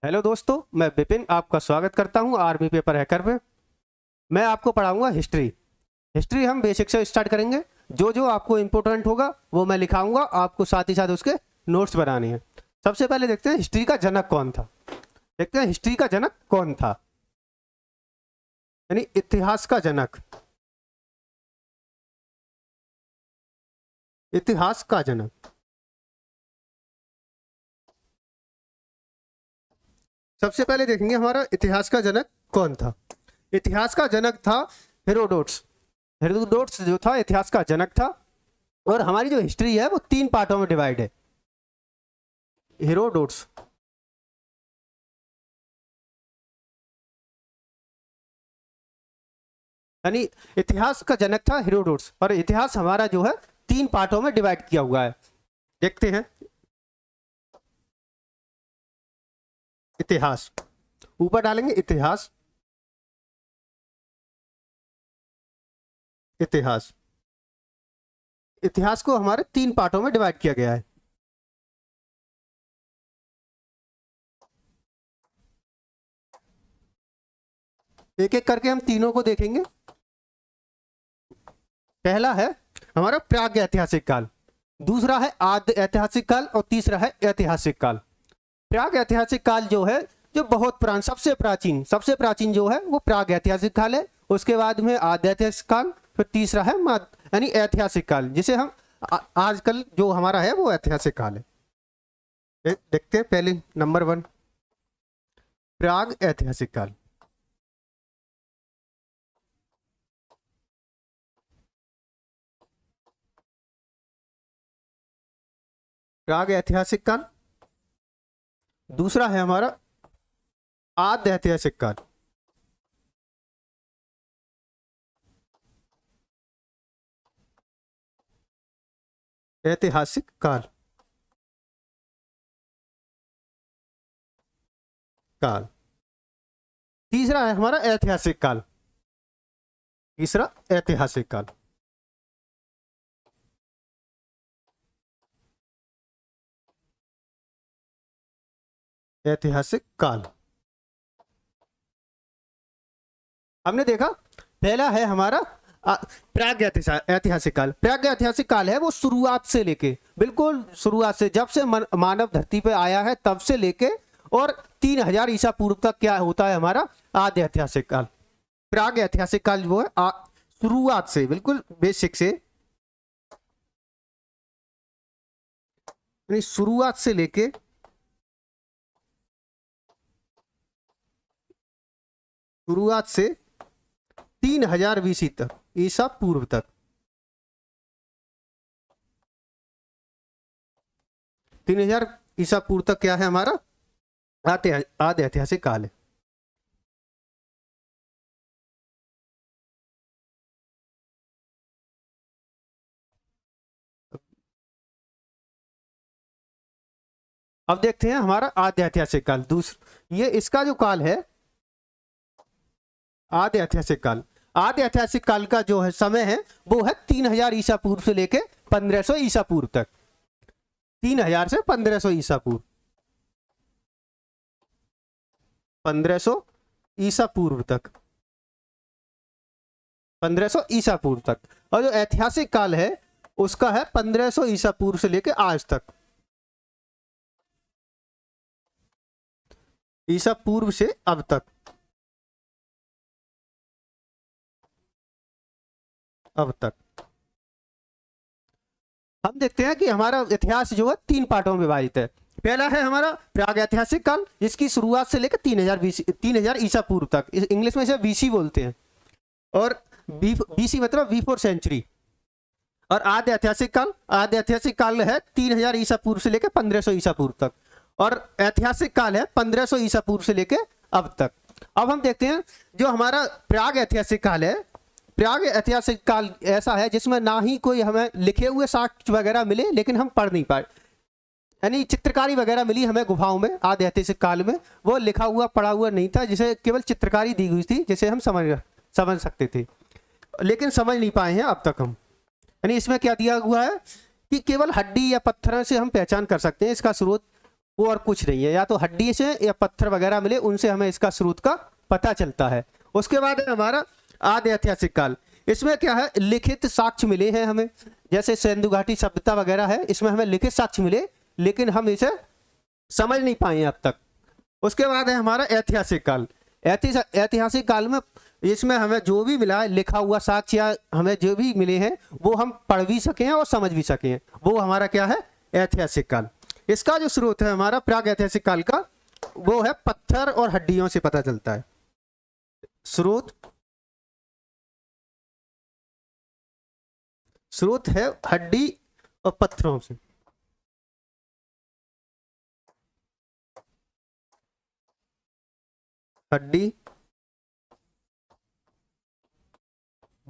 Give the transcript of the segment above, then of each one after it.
Hello दोस्तों, मैं विपिन आपका स्वागत करता हूं आर्मी पेपर हैकर में। मैं आपको पढ़ाऊंगा हिस्ट्री। हिस्ट्री हम बेसिक से स्टार्ट करेंगे। जो जो आपको इम्पोर्टेंट होगा वो मैं लिखाऊंगा, आपको साथ ही साथ उसके नोट्स बनाने हैं। सबसे पहले देखते हैं हिस्ट्री का जनक कौन था। देखते हैं हिस्ट्री का जनक कौन था, यानी इतिहास का जनक। इतिहास का जनक सबसे पहले देखेंगे हमारा इतिहास का जनक कौन था। इतिहास का जनक था हेरोडोट्स। हेरोडोट्स जो था इतिहास का जनक था। और हमारी जो हिस्ट्री है वो 3 पार्टों में डिवाइड है। हेरोडोट्स यानी इतिहास का जनक था हेरोडोट्स, और इतिहास हमारा जो है 3 पार्टों में डिवाइड किया हुआ है। देखते हैं इतिहास, ऊपर डालेंगे इतिहास। इतिहास इतिहास को हमारे 3 पार्टों में डिवाइड किया गया है। एक एक करके हम तीनों को देखेंगे। पहला है हमारा प्राग ऐतिहासिक काल, दूसरा है आद्य ऐतिहासिक काल, और तीसरा है ऐतिहासिक काल। प्राग ऐतिहासिक काल जो है, जो बहुत पुराना, सबसे प्राचीन जो है वो प्राग ऐतिहासिक काल है। उसके बाद में आद्य ऐतिहासिक काल, फिर तीसरा है यानी ऐतिहासिक काल, जिसे हम आजकल जो हमारा है वो ऐतिहासिक काल है। देखते हैं पहले नंबर 1 प्राग ऐतिहासिक काल। प्राग ऐतिहासिक काल। दूसरा है हमारा आद्य ऐतिहासिक काल। ऐतिहासिक काल काल तीसरा है हमारा ऐतिहासिक काल। तीसरा ऐतिहासिक काल। ऐतिहासिक काल हमने देखा। पहला है हमारा प्राग ऐतिहासिक काल। प्राग ऐतिहासिक काल है वो शुरुआत से लेके, बिल्कुल शुरुआत से, जब से मानव धरती पे आया है तब से लेके और 3000 ईसा पूर्व तक क्या होता है हमारा आद्य ऐतिहासिक काल। प्राग ऐतिहासिक काल वो है शुरुआत से, बिल्कुल बेसिक से, शुरुआत से लेके शुरुआत से 3000 बीसी तक, ईसा पूर्व तक। 3000 ईसा पूर्व तक क्या है हमारा आद्य ऐतिहासिक काल है। अब देखते हैं हमारा आद्य ऐतिहासिक काल। ये इसका जो काल है आद्य ऐतिहासिक काल। आद्य ऐतिहासिक काल का जो है समय है वो है 3000 ईसा पूर्व से लेके 1500 ईसा पूर्व तक। 3000 से 1500 ईसा पूर्व, 1500 ईसा पूर्व तक, 1500 ईसा पूर्व तक। और जो ऐतिहासिक काल है उसका है 1500 ईसा पूर्व से लेके आज तक। ईसा पूर्व से अब तक, अब तक। हम देखते हैं कि हमारा इतिहास जो है 3 पार्टों में विभाजित है। पहला है हमारा प्राग ऐतिहासिक काल, जिसकी शुरुआत से लेकर 3000 ईसा पूर्व तक, इंग्लिश में इसे बीसी बोलते हैं, और बीसी मतलब बिफोर सेंचुरी। और आद्य ऐतिहासिक काल है 3000 ईसा पूर्व से लेकर 1500 ईसा पूर्व तक, और ऐतिहासिक काल है 1500 ईसा पूर्व से लेकर अब तक। अब हम देखते हैं जो हमारा प्राग ऐतिहासिक काल है। प्राग ऐतिहासिक काल ऐसा है जिसमें ना ही कोई हमें लिखे हुए साक्ष्य वगैरह मिले, लेकिन हम पढ़ नहीं पाए, यानी चित्रकारी वगैरह मिली हमें गुफाओं में। आद्य ऐतिहासिक काल में वो लिखा हुआ पढ़ा हुआ नहीं था, जिसे केवल चित्रकारी दी हुई थी, जिसे हम समझ सकते थे, लेकिन समझ नहीं पाए हैं अब तक हम। यानी इसमें क्या दिया हुआ है कि केवल हड्डी या पत्थर से हम पहचान कर सकते हैं इसका स्रोत वो और कुछ नहीं है, या तो हड्डी से या पत्थर वगैरह मिले, उनसे हमें इसका स्रोत का पता चलता है। उसके बाद है हमारा आदि ऐतिहासिक काल। इसमें क्या है, लिखित साक्ष्य मिले हैं हमें, जैसे सिंधु घाटी सभ्यता वगैरह है, इसमें हमें लिखित साक्ष्य मिले, लेकिन हम इसे समझ नहीं पाए अब तक। उसके बाद है हमारा ऐतिहासिक काल। ऐतिहासिक काल में इसमें हमें जो भी मिला है लिखा हुआ साक्ष्य, या हमें जो भी मिले हैं वो हम पढ़ भी सके हैं और समझ भी सके हैं, वो हमारा क्या है, ऐतिहासिक काल। इसका जो स्रोत है हमारा प्राग ऐतिहासिक काल का, वो है पत्थर और हड्डियों से पता चलता है। स्रोत है हड्डी और पत्थरों से। हड्डी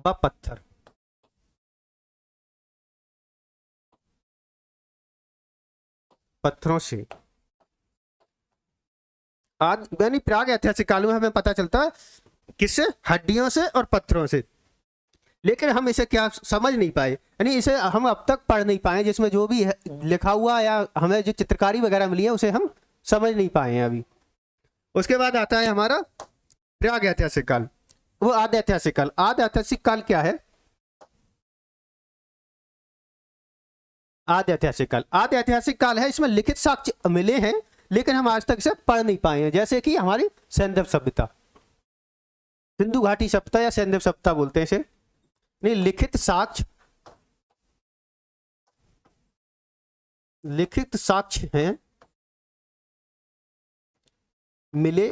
व पत्थर। पत्थरों से आज यानी प्राग ऐतिहासिक काल में हमें पता चलता है किससे, हड्डियों से और पत्थरों से। लेकिन हम इसे क्या समझ नहीं पाए, यानी इसे हम अब तक पढ़ नहीं पाए, जिसमें जो भी है लिखा हुआ या हमें जो चित्रकारी वगैरह मिली है उसे हम समझ नहीं पाए हैं अभी। उसके बाद आता है हमारा प्राग ऐतिहासिक काल, वो आदि ऐतिहासिक काल। आदि ऐतिहासिक काल क्या है, आदि ऐतिहासिक काल, आदि ऐतिहासिक काल है, इसमें लिखित साक्ष्य मिले हैं लेकिन हम आज तक इसे पढ़ नहीं पाए हैं। जैसे कि हमारी सैंधव सभ्यता, सिंधु घाटी सभ्यता या सैंधव सभ्यता बोलते हैं इसे, नहीं लिखित साक्ष्य, लिखित साक्ष्य हैं मिले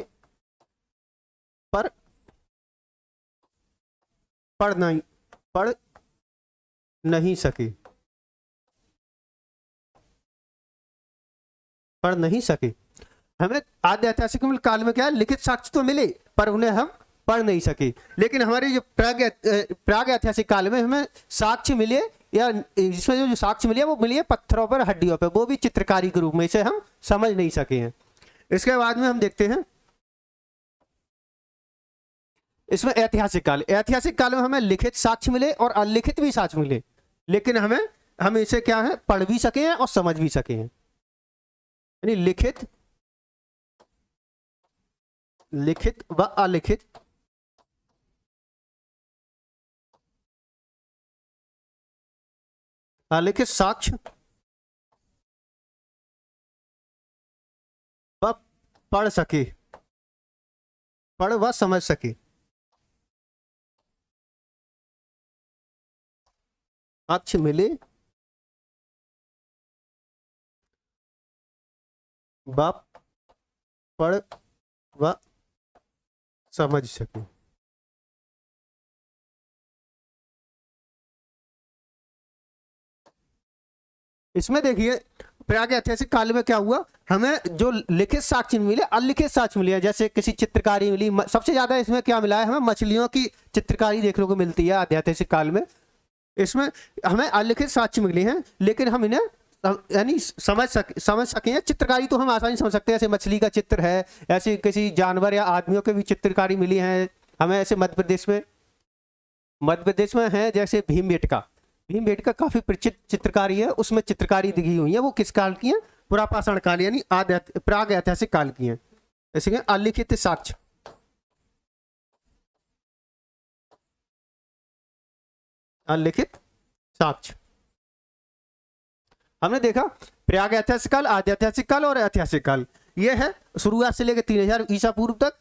पर पढ़ नहीं सके, पढ़ नहीं सके। हमें आदि ऐतिहासिक काल में क्या है, लिखित साक्ष्य तो मिले पर उन्हें हम पढ़ नहीं सके। लेकिन हमारे जो प्राग ऐतिहासिक काल में हमें साक्ष्य मिले, या इसमें जो साक्ष्य मिले वो मिले पत्थरों पर, हड्डियों पर, वो भी चित्रकारी के रूप में, इसे हम समझ नहीं सके हैं। इसके बाद में हम देखते हैं इसमें ऐतिहासिक काल। ऐतिहासिक काल में हमें लिखित साक्ष्य मिले और अलिखित भी साक्ष्य मिले, लेकिन हम इसे क्या है, पढ़ भी सके हैं और समझ भी सके हैं। यानी लिखित व अलिखित साक्ष्य व पढ़ सके, पढ़ व समझ सके। साक्ष्य मिले व पढ़ व समझ सके। इसमें देखिए प्राग ऐतिहासिक काल में क्या हुआ, हमें जो लिखित साक्ष्य मिले, अलिखित साक्ष्य मिले, जैसे किसी चित्रकारी मिली। सबसे ज्यादा इसमें क्या मिला है, हमें मछलियों की चित्रकारी देखने को मिलती है ऐतिहासिक काल में। इसमें हमें अलिखित साक्ष्य मिले हैं, लेकिन हम इन्हें यानी समझ सके। चित्रकारी तो हम आसानी समझ सकते हैं, ऐसे मछली का चित्र है, ऐसे किसी जानवर या आदमियों के भी चित्रकारी मिली है हमें। ऐसे मध्य प्रदेश में है जैसे भीमबेटका काफी प्रचलित चित्रकारी है, उसमें चित्रकारी दिखी हुई है। वो किस काल की है, पुरापाषाण काल यानी प्राग ऐतिहासिक काल की है। जैसे अलिखित साक्ष्य, अलिखित साक्ष्य हमने देखा प्राग ऐतिहासिक काल, आदि ऐतिहासिक काल और ऐतिहासिक काल। ये है शुरुआत से लेकर 3000 ईसा पूर्व तक,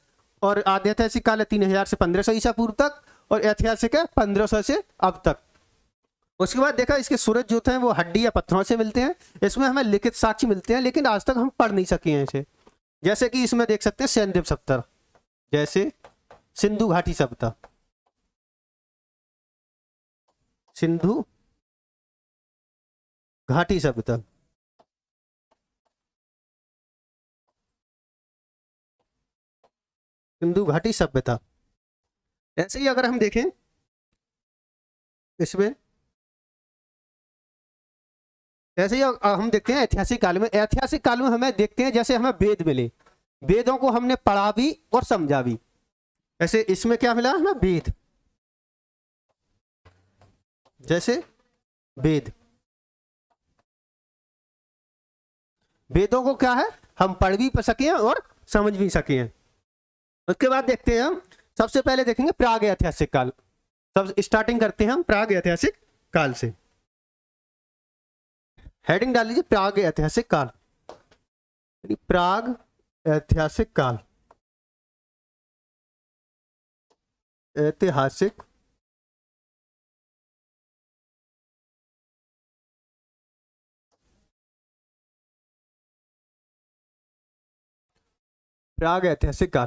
और आदि ऐतिहासिक काल है 3000 से 1500 ईसा पूर्व तक, और ऐतिहासिक है 1500 से अब तक। उसके बाद देखा इसके सूरज जो थे वो हड्डी या पत्थरों से मिलते हैं। इसमें हमें लिखित साक्ष्य मिलते हैं, लेकिन आज तक हम पढ़ नहीं सके हैं इसे। जैसे कि इसमें देख सकते हैं सैंधव सभ्यता, जैसे सिंधु घाटी सभ्यता, सिंधु घाटी सभ्यता, सिंधु घाटी सभ्यता। ऐसे ही अगर हम देखें इसमें, ऐसे ही हम देखते हैं ऐतिहासिक काल में। ऐतिहासिक काल में हमें देखते हैं जैसे हमें वेद मिले, वेदों को हमने पढ़ा भी और समझा भी। ऐसे इसमें क्या मिला हमें, वेद, जैसे वेदों को क्या है, हम पढ़ भी सकें और समझ भी सकें। उसके बाद देखते हैं हम, सबसे पहले देखेंगे प्राग ऐतिहासिक काल। सब स्टार्टिंग करते हैं हम प्राग ऐतिहासिक काल से। हेडिंग डाल लीजिए प्राग ऐतिहासिक काल। प्राग ऐतिहासिक काल, ऐतिहासिक प्राग ऐतिहासिक काल।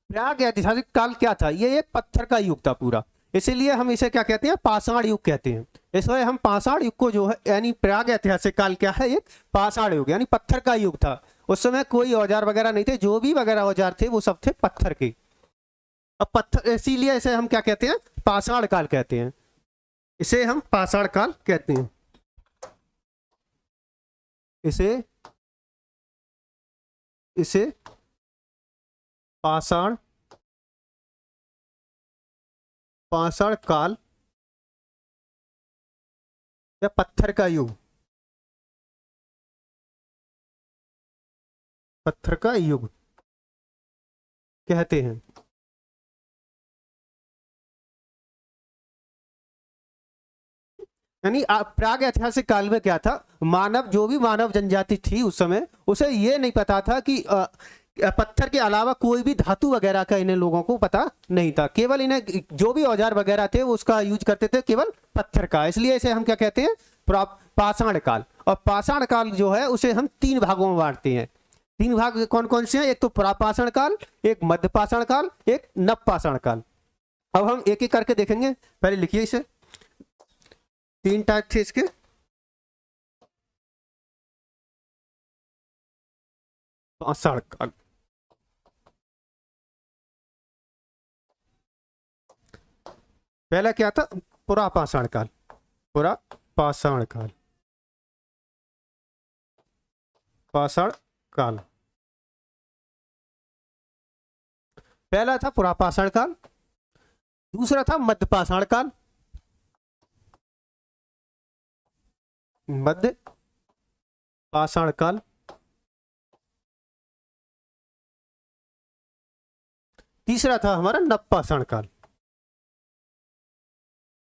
प्राग ऐतिहासिक काल क्या था? ये एक पत्थर का युग था पूरा, इसीलिए हम इसे क्या कहते हैं? पाषाण युग कहते हैं। इसलिए हम पाषाण युग को जो है, यानी प्राग ऐतिहासिक काल क्या है? एक पाषाण युग यानी पत्थर का युग था। उस समय कोई औजार वगैरह नहीं थे, जो भी वगैरह औजार थे वो सब थे पत्थर के। अब पत्थर, इसीलिए इसे हम क्या कहते हैं? पाषाण काल कहते हैं। इसे हम पाषाण काल कहते हैं। इसे पाषाण काल या पत्थर का युग, पत्थर का युग कहते हैं। यानी प्राग ऐतिहासिक काल में क्या था? मानव, जो भी मानव जनजाति थी उस समय, उसे ये नहीं पता था कि पत्थर के अलावा कोई भी धातु वगैरह का इन्हें लोगों को पता नहीं था। केवल इन्हें जो भी औजार वगैरह थे वो उसका यूज करते थे केवल पत्थर का। इसलिए इसे हम क्या कहते हैं? पाषाण काल। और पाषाण काल जो है उसे हम 3 भागों में बांटते हैं। 3 भाग कौन कौन से हैं? एक तो पुरापाषाण काल, एक मध्यपाषाण काल, एक नवपाषाण काल। अब हम एक एक करके देखेंगे। पहले लिखिए इसे। 3 टाइप थे इसके। पाषाण काल, पहला क्या था? पुरापाषाण काल। पुरापाषाण काल, पाषाण काल पहला था पुरापाषाण काल। दूसरा था मध्यपाषाण काल, मध्य पाषाण काल। तीसरा था हमारा नवपाषाण काल,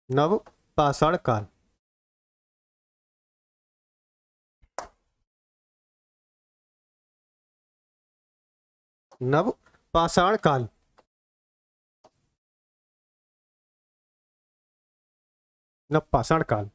नवपाषाण काल। नवपाषाण काल, नवपाषाण काल।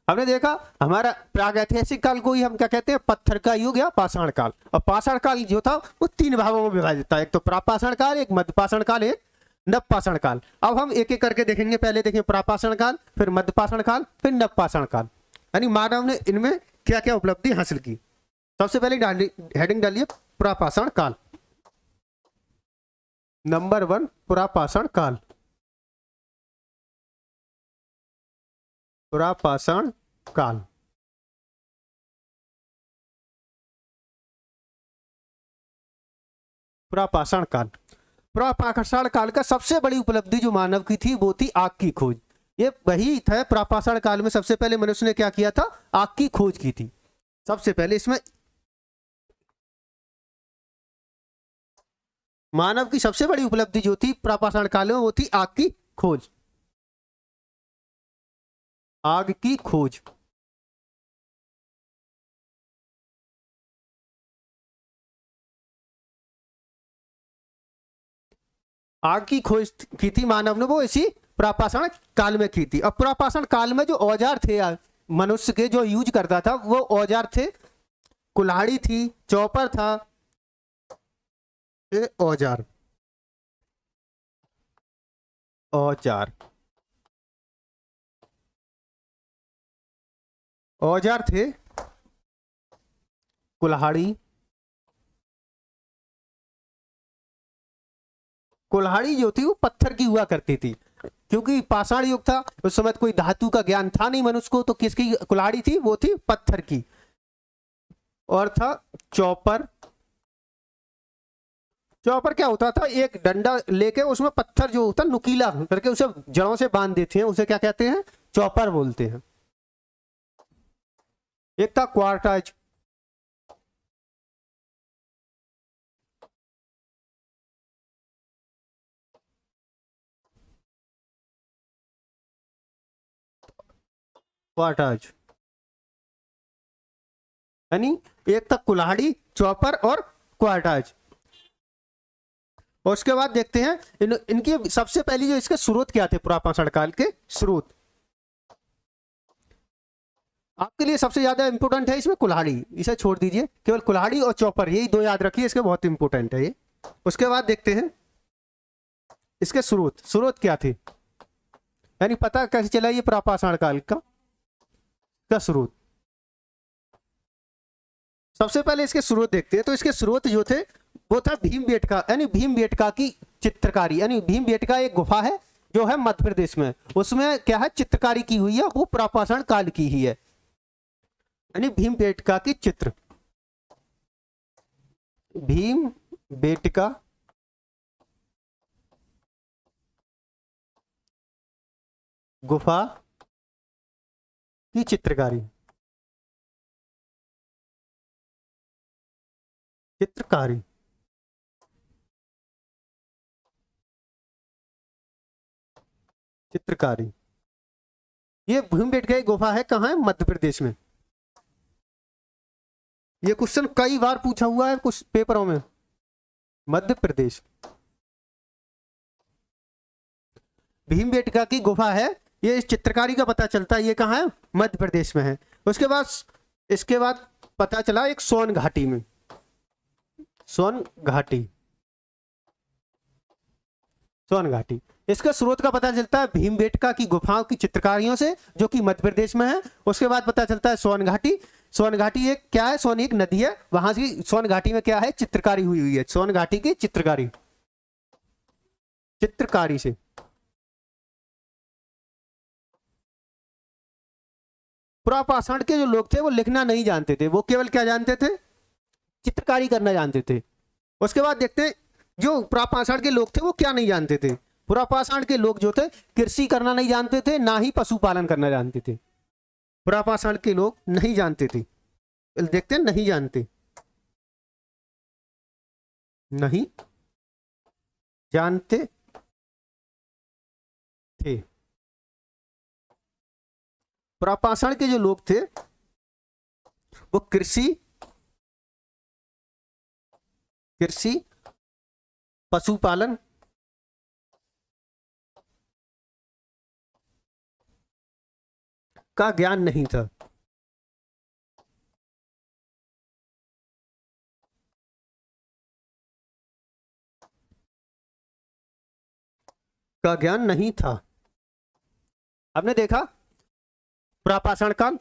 हमने देखा हमारा प्रागैतिहासिक काल को ही हम क्या कहते हैं? पत्थर का युग या पाषाण काल। और पाषाण काल जो था वो 3 भागों में विभाजित था। एक तो प्रापाषाण काल, एक मध्यपाषाण काल, एक नवपाषाण काल। अब हम एक एक करके देखेंगे। पहले देखें प्रापाषाण काल, फिर मध्यपाषाण काल, फिर नवपाषाण काल। यानी मानव ने इनमें क्या क्या उपलब्धि हासिल की। सबसे पहले हेडिंग डालिए प्रापाषाण काल। नंबर 1 पुरापाषाण काल। पुरापाषाण काल, पुरापाषाण काल। पुरापाषाण काल का सबसे बड़ी उपलब्धि जो मानव की थी वो थी आग की खोज। ये वही था, पुरापाषाण काल में सबसे पहले मनुष्य ने क्या किया था? आग की खोज की थी सबसे पहले। इसमें मानव की सबसे बड़ी उपलब्धि जो थी पुरापाषाण काल में वो थी आग की खोज। आग की खोज। आग की खोज की थी मानव ने, वो इसी पुरापाषाण काल में की थी। अब पुरापाषाण काल में जो औजार थे मनुष्य के, जो यूज करता था, वो औजार थे कुल्हाड़ी थी, चॉपर था, ये औजार औजार थे कुल्हाड़ी। कुल्हाड़ी जो थी वो पत्थर की हुआ करती थी, क्योंकि पाषाण युग था, उस समय कोई धातु का ज्ञान था नहीं मनुष्य को, तो किसकी कुल्हाड़ी थी? वो थी पत्थर की। और था चॉपर। चॉपर क्या होता था? एक डंडा लेके उसमें पत्थर जो होता नुकीला करके उसे जड़ों से बांध देते हैं, उसे क्या कहते हैं? चॉपर बोलते हैं। एक था क्वार्टाज। क्वाटाज, यानी एक तक कुल्हाड़ी, चौपर और क्वाटाज। और उसके बाद देखते हैं इनकी सबसे पहली जो इसके स्रोत क्या थे, पुरापाषाण काल के स्रोत। आपके लिए सबसे ज्यादा इंपोर्टेंट है इसमें कुल्हाड़ी, इसे छोड़ दीजिए, केवल कुल्हाड़ी और चौपर, यही दो याद रखिए, इसके बहुत इंपोर्टेंट है ये। उसके बाद देखते हैं इसके स्रोत क्या थे, यानी पता कैसे चला ये पुरापाषाण काल का स्रोत। सबसे पहले इसके स्रोत देखते हैं। तो इसके स्रोत जो थे वो था भीमबेटका, यानी भीमबेटका की चित्रकारी, यानी भीमबेटका एक गुफा है जो है मध्य प्रदेश में, उसमें क्या है चित्रकारी की हुई है, वो पुरापाषाण काल की ही है, यानी भीमबेटका की चित्र। भीमबेटका गुफा की चित्रकारी, चित्रकारी। ये भीमबेटका की गुफा है, कहाँ है, मध्य प्रदेश में। ये क्वेश्चन कई बार पूछा हुआ है कुछ पेपरों में, मध्य प्रदेश। भीमबेटका की गुफा है, ये इस चित्रकारी का पता चलता है ये कहाँ है, मध्य प्रदेश में है। इसके बाद पता चला एक सोन घाटी में, सोन घाटी। इसका स्रोत का पता चलता है भीमबेटका की गुफाओं की चित्रकारियों से, जो कि मध्य प्रदेश में है। उसके बाद पता चलता है सोन घाटी एक क्या है, सोन एक नदी है, वहां से सोन घाटी में क्या है, चित्रकारी हुई है, सोन घाटी की चित्रकारी से। पुरापाषाण के जो लोग थे वो लिखना नहीं जानते थे, वो केवल क्या जानते थे, चित्रकारी करना जानते थे। उसके बाद देखते हैं जो पुरापाषाण के लोग थे वो क्या नहीं जानते थे। पुरापाषाण के लोग जो थे कृषि करना नहीं जानते थे, ना ही पशुपालन करना जानते थे। पुरापाषाण के लोग नहीं जानते थे, देखते हैं नहीं जानते थे। पुरापाषाण के जो लोग थे वो कृषि पशुपालन का ज्ञान नहीं था। आपने देखा पुरापाषाण काल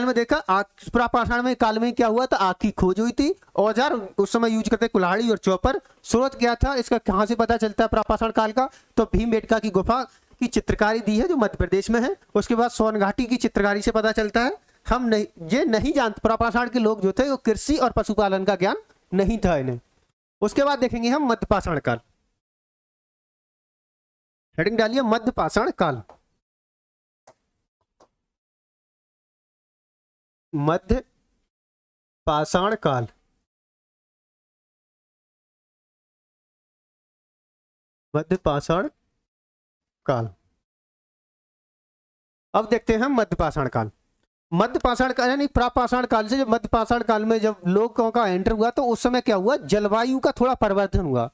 में देखा, पुरापाषाण काल में क्या हुआ था, आग की खोज हुई थी, औजार उस समय यूज करते कुल्हाड़ी और चौपर। स्रोत क्या था इसका, कहां से पता चलता है पुरापाषाण काल का, तो भीमबेटका की गुफा की चित्रकारी दी है जो मध्य प्रदेश में है। उसके बाद सोन घाटी की चित्रकारी से पता चलता है। हम नहीं जानते, पुरापाषाण के लोग जो थे वो कृषि और पशुपालन का ज्ञान नहीं था इन्हें। उसके बाद देखेंगे हम मध्यपाषाण काल, हेडिंग डालिए मध्यपाषाण काल। मध्यपाषाण काल, अब देखते हैं मध्यपाषाण काल। यानी प्रापाषाण काल से जब मध्यपाषाण काल में जब लोगों का एंटर हुआ तो उस समय क्या हुआ, जलवायु का थोड़ा परिवर्तन हुआ।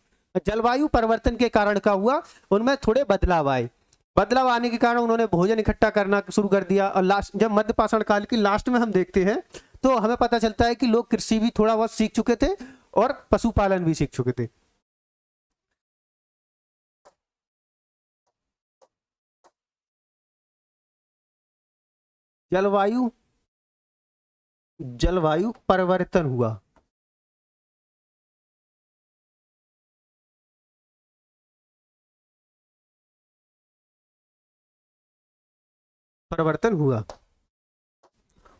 जलवायु परिवर्तन के कारण क्या हुआ, उनमें थोड़े बदलाव आए। बदलाव आने के कारण उन्होंने भोजन इकट्ठा करना शुरू कर दिया। और जब मध्यपाषाण काल की लास्ट में हम देखते हैं तो हमें पता चलता है कि लोग कृषि भी थोड़ा बहुत सीख चुके थे और पशुपालन भी सीख चुके थे। जलवायु परिवर्तन हुआ।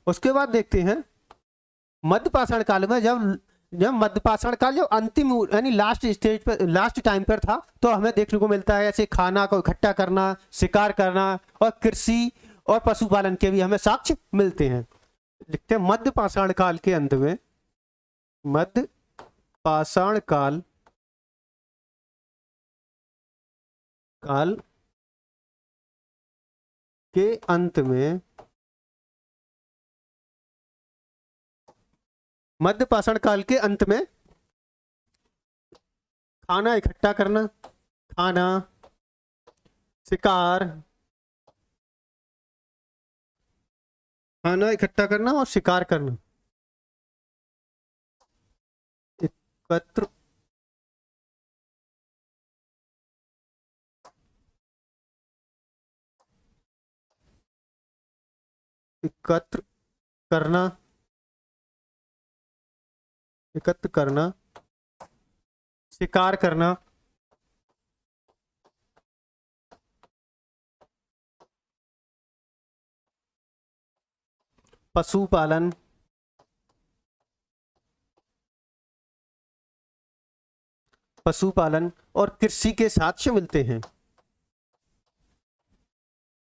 उसके बाद देखते हैं मध्यपाषाण काल में जब मध्यपाषाण काल जब अंतिम यानी लास्ट स्टेज पर, लास्ट टाइम पर था, तो हमें देखने को मिलता है ऐसे खाना को इकट्ठा करना, शिकार करना और कृषि और पशुपालन के भी हमें साक्ष्य मिलते हैं। लिखते हैं मध्यपाषाण काल के अंत में, मध्यपाषाण काल के अंत में मध्य पाषाण काल के अंत में खाना इकट्ठा करना, खाना, शिकार, खाना इकट्ठा करना और शिकार करना, एकत्र एकत्र करना, एकत्र करना, शिकार करना, पशुपालन, पशुपालन और कृषि के साक्ष्य मिलते हैं।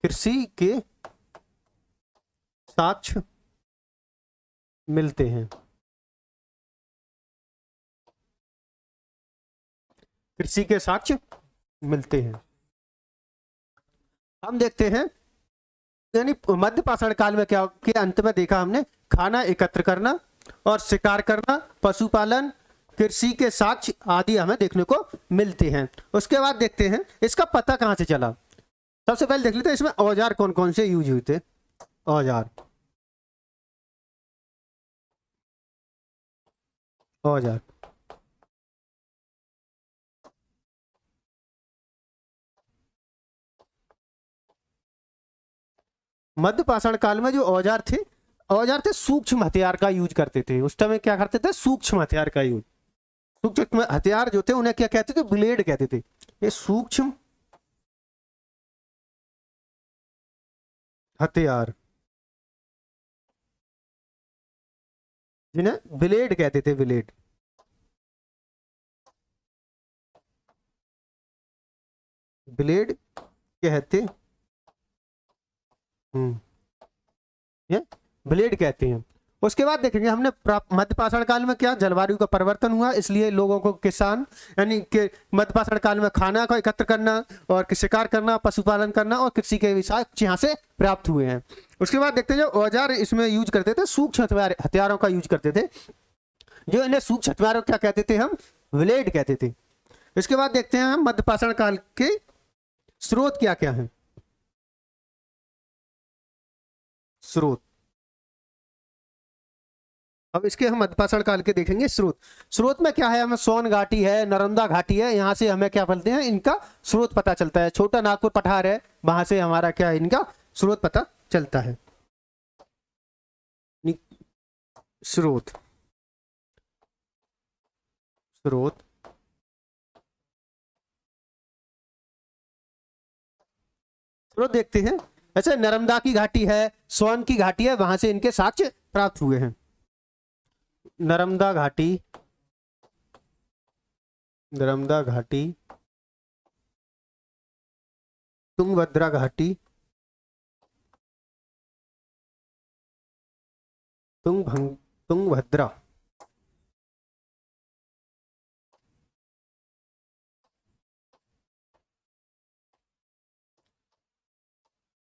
कृषि के साक्ष्य मिलते हैं। कृषि के साक्ष्य मिलते हैं। हम देखते हैं यानी मध्य पाषाण काल में क्या के अंत में देखा हमने, खाना एकत्र करना और शिकार करना, पशुपालन, कृषि के साक्ष्य आदि हमें देखने को मिलते हैं। उसके बाद देखते हैं इसका पता कहां से चला। सबसे पहले देख लेते हैं इसमें औजार कौन कौन से यूज हुए थे। औजार, औजार मध्य पाषाण काल में जो औजार थे, औजार थे सूक्ष्म हथियार का यूज करते थे। उस टाइम क्या करते थे, सूक्ष्म हथियार का यूज। सूक्ष्म हथियार जो थे उन्हें क्या कहते थे, ब्लेड कहते थे। ये सूक्ष्म हथियार जिन्हें ब्लेड कहते थे, ब्लेड। ब्लेड कहते ये ब्लेड कहते हैं। उसके बाद देखेंगे हमने मध्य पाषाण काल में क्या जलवायु का परिवर्तन हुआ, इसलिए लोगों को किसान यानी कि मध्य पाषाण काल में खाना को एकत्र करना और शिकार करना, पशुपालन करना और कृषि के विषय यहाँ से प्राप्त हुए हैं। उसके बाद देखते हैं जो औजार इसमें यूज करते थे, सूक्ष्म हथियारों का यूज करते थे। जो इन्हें सूक्ष्म हथियारों क्या कहते थे, हम ब्लेड कहते थे। इसके बाद देखते हैं हम मध्य पाषाण काल के स्रोत क्या क्या है। स्रोत, अब इसके हम मध्य पाषाण काल के देखेंगे स्रोत। स्रोत में क्या है, हमें सोन घाटी है, नर्मदा घाटी है, यहाँ से हमें क्या बोलते हैं, इनका स्रोत पता चलता है। छोटा नागपुर पठार है, वहां से हमारा क्या है, इनका स्रोत पता चलता है। स्रोत, स्रोत स्रोत देखते हैं। ऐसे नर्मदा की घाटी है, सोन की घाटी है, वहां से इनके साक्ष्य प्राप्त हुए हैं। नर्मदा घाटी, नर्मदा घाटी, तुंगभद्रा घाटी, तुंगभद्रा,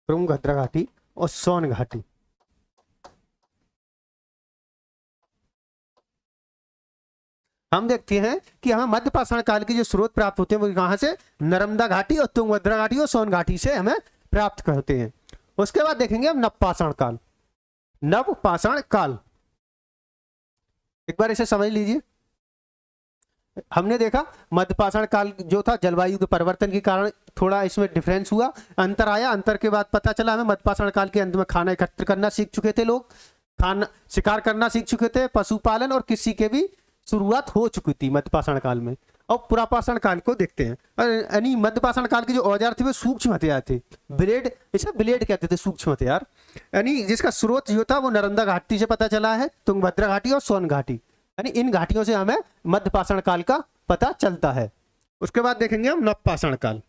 तुंगभद्रा घाटी और सोन घाटी। हम देखते हैं कि हमें मध्य पाषाण काल के जो स्रोत प्राप्त होते हैं वो कहां से, नर्मदा घाटी और तुंगभद्रा घाटी और सोन घाटी से हमें प्राप्त होते हैं। उसके बाद देखेंगे हम नवपाषाण काल। नवपाषाण काल, एक बार इसे समझ लीजिए। हमने देखा मध्य पाषाण काल जो था जलवायु के परिवर्तन के कारण थोड़ा इसमें डिफरेंस हुआ, अंतर आया। अंतर के बाद पता चला हमें मध्य पाषाण काल के अंत में खाना एकत्र करना सीख चुके थे लोग, खाना शिकार करना सीख चुके थे, पशुपालन और कृषि के भी शुरुआत हो चुकी थी मध्य पाषाण काल में। अब पुरापाषाण काल को देखते हैं। यानी मध्य पाषाण काल के जो औजार थे वो सूक्ष्म हथियार थे, ब्लेड, इसे ब्लेड कहते थे, सूक्ष्म हथियार। यानी जिसका स्रोत जो था वो नर्मदा घाटी से पता चला है, तुंगभद्रा घाटी और सोन घाटी। यानी इन घाटियों से हमें मध्य पाषाण काल का पता चलता है। उसके बाद देखेंगे हम नवपाषाण काल।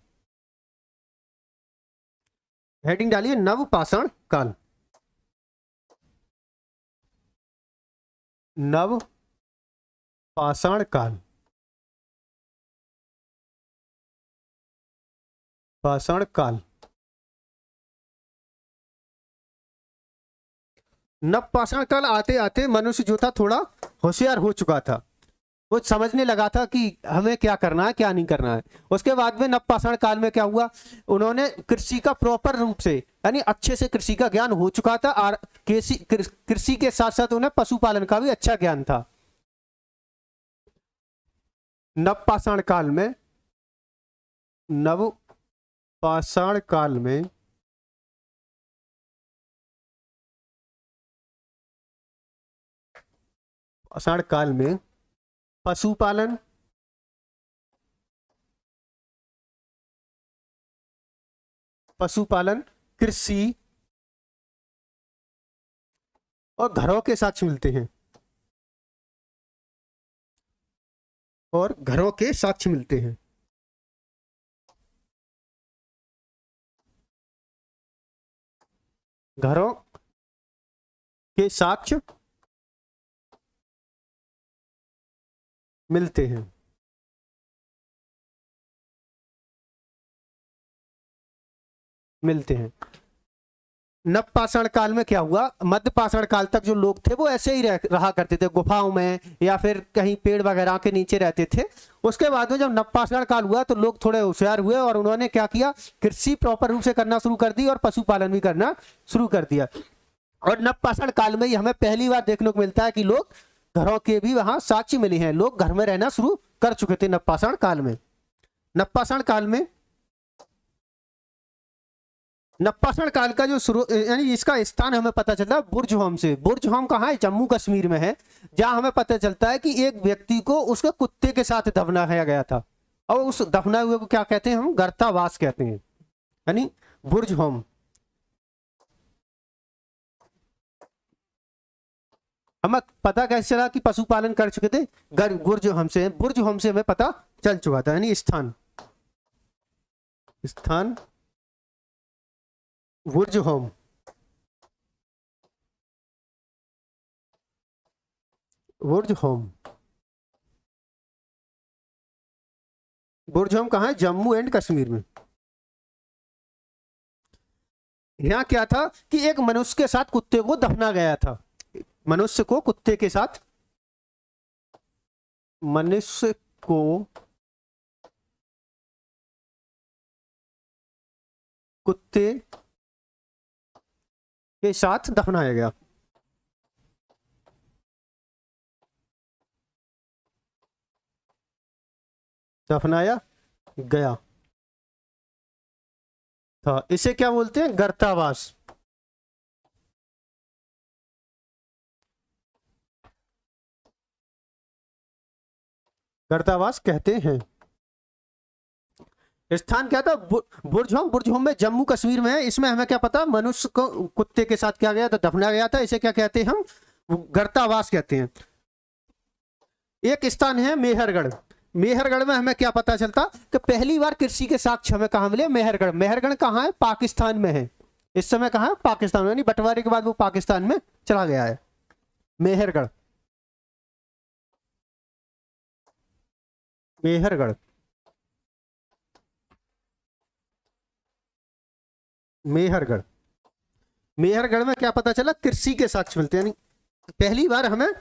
हेडिंग डालिए नवपाषाण काल। नवपाषाण काल, पाषाण काल। नवपाषाण काल आते आते मनुष्य जो था थोड़ा होशियार हो चुका था, वो समझने लगा था कि हमें क्या करना है क्या नहीं करना है। उसके बाद में नवपाषाण काल में क्या हुआ, उन्होंने कृषि का प्रॉपर रूप से यानी अच्छे से कृषि का ज्ञान हो चुका था, और कृषि के साथ साथ उन्हें पशुपालन का भी अच्छा ज्ञान था। नवपाषाण काल में नवपाषाण काल में पाषाण काल में पशुपालन, कृषि और घरों के साक्ष्य मिलते हैं, और घरों के साक्ष्य मिलते हैं। घरों के साक्ष्य मिलते हैं। मिलते हैं। नवपाषाण काल में क्या हुआ, मध्यपाषाण काल तक जो लोग थे वो ऐसे ही रहा करते थे, गुफाओं में या फिर कहीं पेड़ वगैरह के नीचे रहते थे। उसके बाद में जब नवपाषाण काल हुआ तो लोग थोड़े होशियार हुए और उन्होंने क्या किया, कृषि प्रॉपर रूप से करना शुरू कर दी और पशुपालन भी करना शुरू कर दिया। और नवपाषाण काल में ही हमें पहली बार देखने को मिलता है कि लोग घरों के भी वहां साक्ष्य मिले हैं, लोग घर में रहना शुरू कर चुके थे नवपाषाण काल में। नवपाषाण काल में नवपाषाण काल का जो शुरू यानी इसका स्थान हमें पता चलता है बुर्जहोम से। बुर्जहोम कहाँ है, जम्मू कश्मीर में है, जहां हमें पता चलता है कि एक व्यक्ति को उसके कुत्ते के साथ दफनाया गया था, और उस दफनाए हुए को क्या कहते हैं, हम गर्तावास कहते हैं, यानी बुर्जहोम। हमें पता कैसे चला कि पशुपालन कर चुके थे, बुर्जहोम से हमें पता चल चुका था, यानी स्थान बुर्जहोम। बुर्जहोम कहाँ है, जम्मू एंड कश्मीर में। यहाँ क्या था कि एक मनुष्य के साथ कुत्ते को दफना गया था, मनुष्य को कुत्ते के साथ दफनाया गया। था, इसे क्या बोलते हैं, गर्तावास। गर्तावास कहते हैं। स्थान क्या था, बुर्जहोम में जम्मू कश्मीर में है। इसमें हमें क्या पता, मनुष्य को कुत्ते के साथ क्या गया था, दफनाया गया था। इसे क्या कहते हैं, हम गर्तावास कहते हैं। एक स्थान है मेहरगढ़। मेहरगढ़ में हमें क्या पता चलता कि पहली बार कृषि के साक्ष्य हमें कहां मिले, मेहरगढ़। मेहरगढ़ कहाँ है, पाकिस्तान में है। इस समय कहाँ है, पाकिस्तान में, यानी बंटवारे के बाद वो पाकिस्तान में चला गया है। मेहरगढ़ मेहरगढ़ मेहरगढ़ मेहरगढ़ में क्या पता चला, कृषि के साक्ष्य मिलते हैं। यानी पहली बार हमें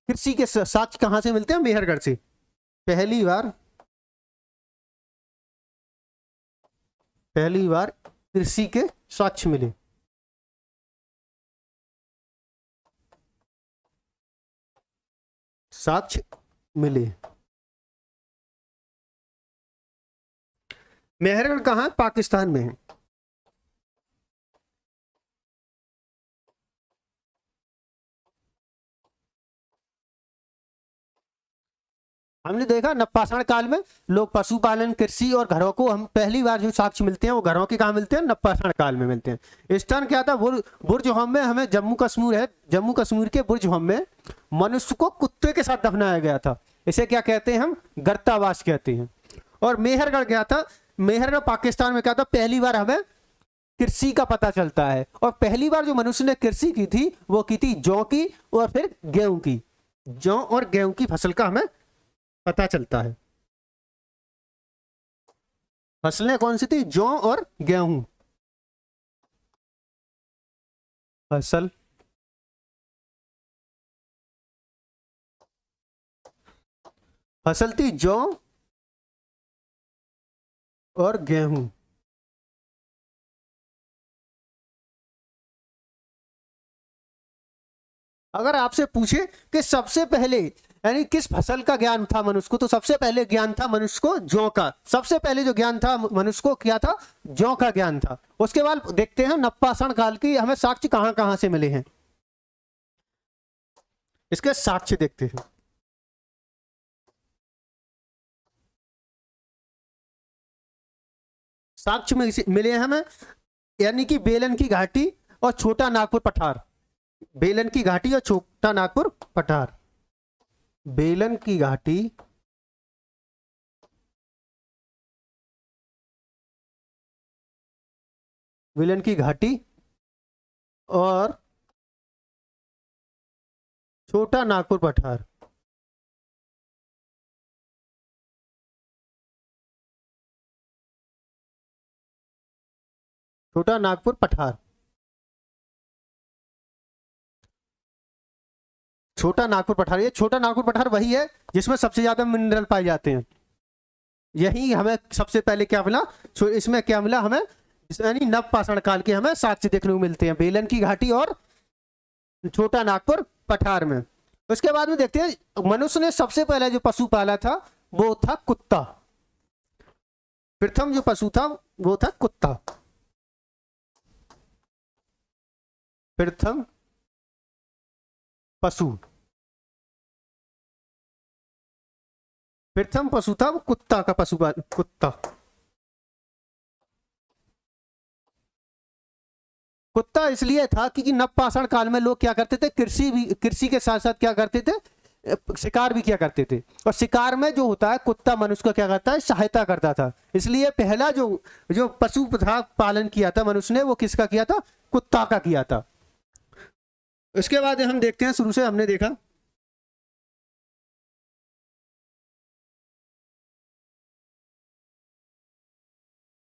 कृषि के साक्ष्य कहां से मिलते हैं, मेहरगढ़ से। पहली बार कृषि के साक्ष्य मिले। मेहरगढ़ कहाँ है, पाकिस्तान में है। हमने देखा नवपाषाण काल में लोग पशुपालन, कृषि और घरों को, हम पहली बार जो साक्ष्य मिलते हैं वो घरों के कहाँ मिलते हैं, नवपाषाण काल में मिलते हैं। स्थान क्या था, बुर्जहोम में। हमें जम्मू कश्मीर है, जम्मू कश्मीर के बुर्जहोम में मनुष्य को कुत्ते के साथ दफनाया गया था। इसे क्या कहते हैं, हम गर्तावास कहते हैं। और मेहरगढ़ क्या था, मेहरगढ़ पाकिस्तान में क्या था, पहली बार हमें कृषि का पता चलता है। और पहली बार जो मनुष्य ने कृषि की थी वो की थी जौ की और फिर गेहूं की। जौ और गेहूं की फसल का हमें पता चलता है। फसलें कौन सी थी, जौ और गेहूं। फसल फसल थी जौ और गेहूं। अगर आपसे पूछे कि सबसे पहले यानी किस फसल का ज्ञान था मनुष्य को, तो सबसे पहले ज्ञान था मनुष्य को जौ का। सबसे पहले जो ज्ञान था मनुष्य को क्या था, जौ का ज्ञान था। उसके बाद देखते हैं नवपाषाण काल की हमें साक्ष्य कहां कहां से मिले हैं, इसके साक्ष्य देखते हैं। साक्ष्य में मिले हैं हमें, यानी कि बेलन की घाटी और छोटा नागपुर पठार। बेलन की घाटी और छोटा नागपुर पठार। बेलन की घाटी बेलन की घाटी और छोटा नागपुर पठार। छोटा नागपुर पठार। छोटा नागपुर पठार, ये छोटा नागपुर पठार वही है जिसमें सबसे ज्यादा मिनरल पाए जाते हैं। यही हमें सबसे पहले क्या मिला, इसमें क्या मिला हमें, यानी नवपाषाण काल के हमें साक्ष्य देखने को मिलते हैं बेलन की घाटी और छोटा नागपुर पठार में। उसके बाद में देखते हैं मनुष्य ने सबसे पहला जो पशु पाला था वो था कुत्ता। प्रथम जो पशु था वो था कुत्ता। प्रथम पशु, प्रथम पशु था वो कुत्ता का पशु, कुत्ता। कुत्ता इसलिए था क्योंकि नवपाषाण काल में लोग क्या करते थे, कृषि के साथ साथ क्या करते थे, शिकार भी किया करते थे। और शिकार में जो होता है कुत्ता मनुष्य को क्या करता है, सहायता करता था। इसलिए पहला जो जो पशु था पालन किया था मनुष्य ने, वो किसका किया था, कुत्ता का किया था। उसके बाद हम देखते हैं, शुरू से हमने देखा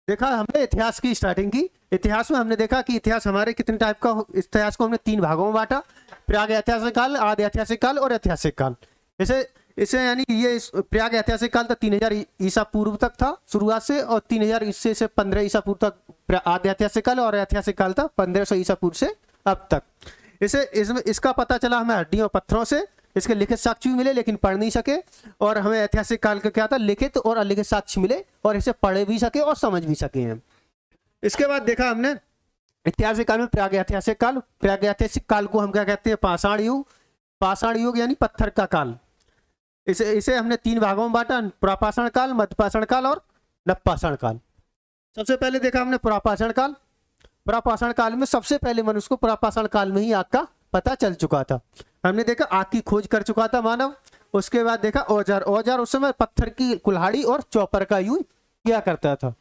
हमने इतिहास की स्टार्टिंग की। इतिहास में हमने देखा कि इतिहास हमारे कितने टाइप का, इतिहास को हमने 3 भागों में बांटा, प्राग ऐतिहासिक काल, आदि ऐतिहासिक काल और ऐतिहासिक काल। इसे इसे यानी ये प्राग ऐतिहासिक काल तक 3000 ईसा पूर्व तक था शुरुआत से, और 3000 ईसा से 15 ईसा पूर्व तक आदि ऐतिहासिक काल, और ऐतिहासिक काल था 1500 ईसा पूर्व से अब तक। इसका पता चला हमें हड्डियों और पत्थरों से। इसके लिखित साक्ष्य भी मिले लेकिन पढ़ नहीं सके, और हमें ऐतिहासिक काल का क्या था, लिखित और अलिखित साक्ष्य मिले और इसे पढ़ भी सके और समझ भी सके हैं। इसके बाद देखा हमने ऐतिहासिक काल में प्राग ऐतिहासिक काल। प्राग ऐतिहासिक काल को हम क्या कहते हैं, पाषाण युग। पाषाण युग यानी पत्थर का काल। इसे हमने 3 भागों में बांटा, प्रापाषाण काल, मध्यपाषाण काल और नवपाषाण काल। सबसे पहले देखा हमने प्रापाषाण काल। प्रापाषाण काल में सबसे पहले मनुष्य को प्रापाषाण काल में ही आग का पता चल चुका था। हमने देखा आग की खोज कर चुका था मानव। उसके बाद देखा औजार। औजार उस समय पत्थर की कुल्हाड़ी और चौपर का यूज किया करता था।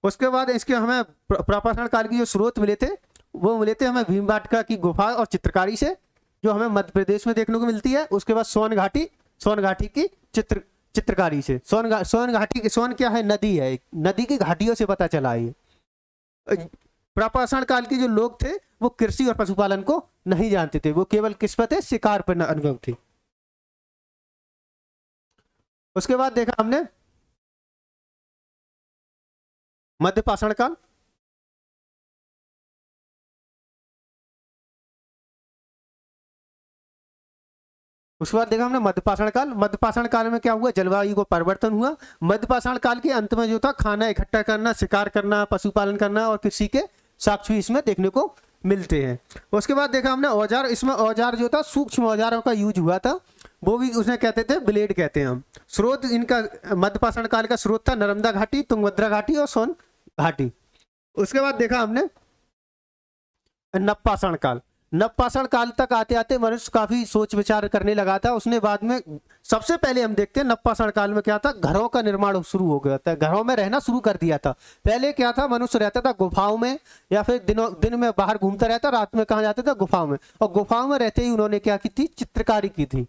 उसके बाद इसके हमें प्रापाषाण काल की जो स्रोत मिले थे वो मिले थे हमें भीमबाटका की गुफा और चित्रकारी से, जो हमें मध्य प्रदेश में देखने को मिलती है। उसके बाद सोन घाटी की चित्रकारी से। सोन घाटी, सोन क्या है, नदी है, नदी की घाटियों से पता चला है। प्रापाषाण काल के जो लोग थे वो कृषि और पशुपालन को नहीं जानते थे, वो केवल किस पर थे, शिकार पर अनुभव थे। उसके बाद देखा हमने मध्यपाषाण काल। उसके बाद देखा हमने मध्यपाषाण काल। मध्यपाषाण काल में क्या हुआ, जलवायु को परिवर्तन हुआ। मध्यपाषाण काल के अंत में जो था खाना इकट्ठा करना, शिकार करना, पशुपालन करना और कृषि के साक्ष्य इसमें देखने को मिलते हैं। उसके बाद देखा हमने औजार। इसमें औजार जो था सूक्ष्म औजारों का यूज हुआ था, वो भी उसने कहते थे ब्लेड कहते हैं हम। स्रोत इनका मध्यपाषाण काल का स्रोत था नर्मदा घाटी, तुंगभद्रा घाटी और सोन घाटी। उसके बाद देखा हमने नवपाषाण काल। नवपाषाण काल तक आते आते मनुष्य काफी सोच विचार करने लगा था। उसने बाद में सबसे पहले हम देखते हैं नवपाषाण काल में क्या था, घरों का निर्माण शुरू हो गया था, घरों में रहना शुरू कर दिया था। पहले क्या था, मनुष्य रहता था गुफाओं में, या फिर दिन में बाहर घूमता रहता, रात में कहाँ जाता था, गुफाओं में। और गुफाओं में रहते ही उन्होंने क्या की थी, चित्रकारी की थी।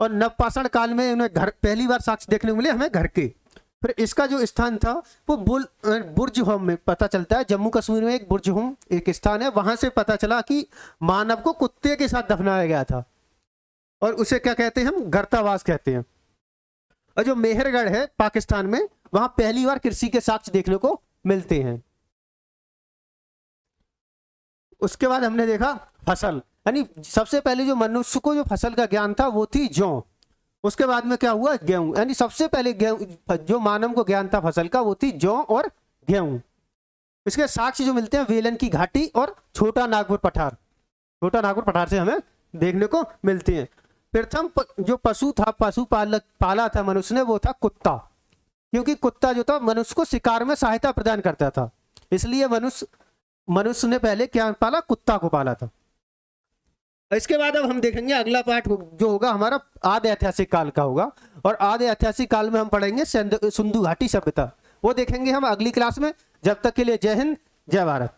और नवपाषाण काल में उन्हें घर पहली बार साक्ष्य देखने को मिले हमें घर के। फिर इसका जो स्थान था वो बुर्ज होम में पता चलता है। जम्मू कश्मीर में एक बुर्ज होम एक स्थान है, वहां से पता चला कि मानव को कुत्ते के साथ दफनाया गया था, और उसे क्या कहते हैं हम, गर्तावास कहते हैं। और जो मेहरगढ़ है पाकिस्तान में, वहां पहली बार कृषि के साक्ष्य देखने को मिलते हैं। उसके बाद हमने देखा फसल, यानी सबसे पहले जो मनुष्य को जो फसल का ज्ञान था वो थी जौ। उसके बाद में क्या हुआ, गेहूं, यानी सबसे पहले गेहूं जो मानव को ज्ञान था फसल का वो थी जौ और गेहूं। इसके साक्ष्य जो मिलते हैं वेलन की घाटी और छोटा नागपुर पठार, छोटा नागपुर पठार से हमें देखने को मिलती हैं। प्रथम जो पशु था, पशु पाला था मनुष्य ने, वो था कुत्ता, क्योंकि कुत्ता जो था मनुष्य को शिकार में सहायता प्रदान करता था, इसलिए मनुष्य ने पहले क्या पाला, कुत्ता को पाला था। इसके बाद अब हम देखेंगे अगला पार्ट जो होगा हमारा आदि ऐतिहासिक काल का होगा, और आदि ऐतिहासिक काल में हम पढ़ेंगे सिंधु घाटी सभ्यता, वो देखेंगे हम अगली क्लास में। जब तक के लिए जय हिंद, जय भारत।